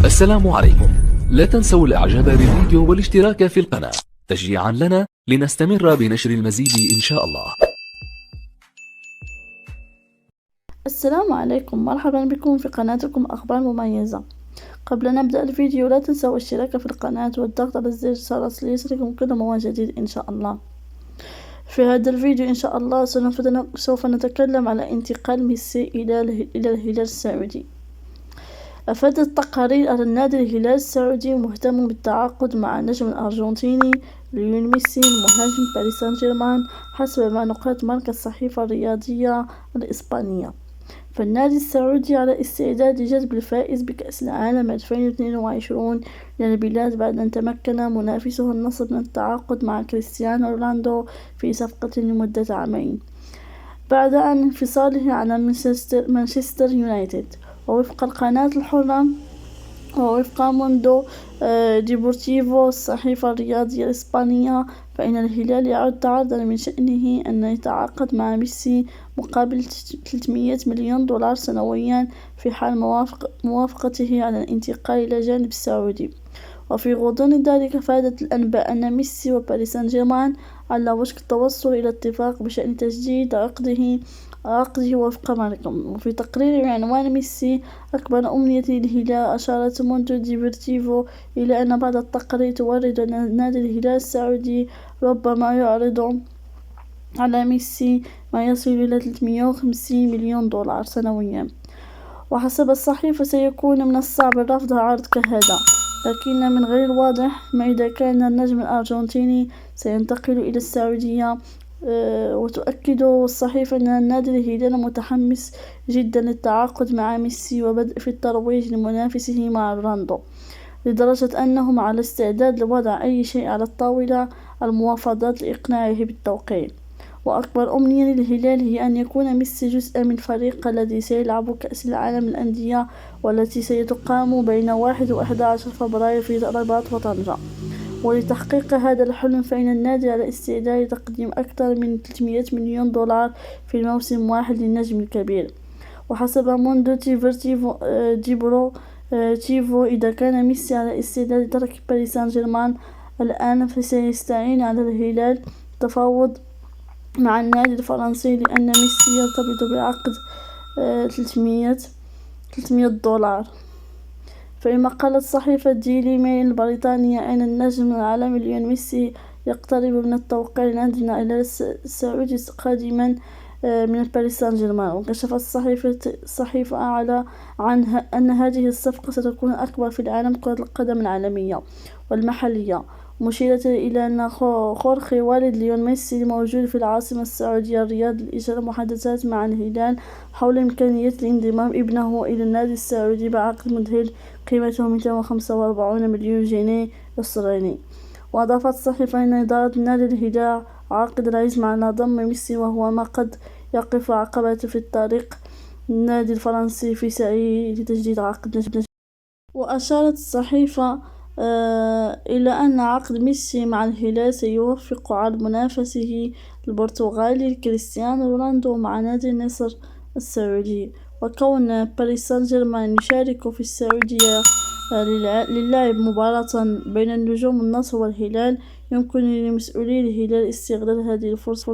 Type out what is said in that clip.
السلام عليكم. لا تنسوا الاعجاب بالفيديو والاشتراك في القناة تشجيعا لنا لنستمر بنشر المزيد ان شاء الله. السلام عليكم، مرحبا بكم في قناتكم أخبار مميزة. قبل أن نبدأ الفيديو لا تنسوا الاشتراك في القناة والضغط على زر الجرس ليصلكم كل ما جديد إن شاء الله. في هذا الفيديو إن شاء الله سوف نتكلم على انتقال ميسي إلى الهلال السعودي. أفادت تقارير أن نادي الهلال السعودي مهتم بالتعاقد مع النجم الأرجنتيني ليونيل ميسي مهاجم باريس سان جيرمان حسب ما نقلت مركز الصحيفة الرياضية الإسبانية. فالنادي السعودي على استعداد لجذب الفائز بكأس العالم 2022 إلى البلاد بعد أن تمكن منافسه النصر من التعاقد مع كريستيانو رونالدو في صفقة لمدة عامين بعد أن انفصاله عن مانشستر يونايتد. ووفق القناة الحرة ووفق موندو ديبورتيفو الصحيفة الرياضية الإسبانية، فإن الهلال يعد عرضا من شأنه أن يتعاقد مع ميسي مقابل 300 مليون دولار سنويا في حال موافقته على الانتقال إلى الجانب السعودي. وفي غضون ذلك فادت الأنباء أن ميسي وباريس سان جيرمان على وشك التوصل إلى اتفاق بشأن تجديد عقده وفق ماركم. وفي تقرير بعنوان ميسي أكبر أمنية للهلال، أشارت موندو ديبورتيفو إلى أن بعض التقارير تورد أن نادي الهلال السعودي ربما يعرض على ميسي ما يصل إلى 350 مليون دولار سنويا. وحسب الصحيفة سيكون من الصعب رفض عرض كهذا، لكن من غير الواضح ما إذا كان النجم الأرجنتيني سينتقل إلى السعودية. وتؤكد الصحيفة أن النادي الهلال متحمس جدا للتعاقد مع ميسي وبدء في الترويج لمنافسه مع رونالدو، لدرجة أنهم على استعداد لوضع أي شيء على الطاولة المفاوضات لإقناعه بالتوقيع. وأكبر أمنية للهلال هي أن يكون ميسي جزءا من فريق الذي سيلعب كأس العالم للأندية والتي ستقام بين 1 و11 فبراير في الرباط وطنجة. ولتحقيق هذا الحلم فإن النادي على استعداد لتقديم أكثر من 300 مليون دولار في موسم واحد للنجم الكبير. وحسب موندو ديبورتيفو إذا كان ميسي على استعداد لترك باريس سان جيرمان الآن فسيستعين على الهلال التفاوض مع النادي الفرنسي، لأن ميسي يرتبط بعقد 300 دولار. فيما قالت صحيفة ديلي ميل البريطانية أن النجم العالمي ليونيل ميسي يقترب من التوقيع لنادينا إلى السعودي قادما من باريس سان جيرمان. وكشفت الصحيفة على أن هذه الصفقة ستكون أكبر في العالم كرة القدم العالمية والمحلية، مشيرة إلى أن خورخي والد ليونيل ميسي موجود في العاصمة السعودية الرياض لإجراء محادثات مع الهلال حول إمكانية انضمام ابنه إلى النادي السعودي بعقد مذهل قيمته 245 مليون جنيه استرليني. وأضافت الصحيفة أن إدارة نادي الهلال عقد العزم على ضم ميسي، وهو ما قد يقف عقبات في الطريق النادي الفرنسي في سعيه لتجديد عقد. وأشارت الصحيفة إلى أن عقد ميسي مع الهلال سيوفق على منافسه البرتغالي كريستيانو رونالدو مع نادي النصر السعودي. وكون باريس سان جيرمان يشارك في السعودية للعب مباراة بين النجوم النصر والهلال، يمكن لمسؤولي الهلال استغلال هذه الفرصة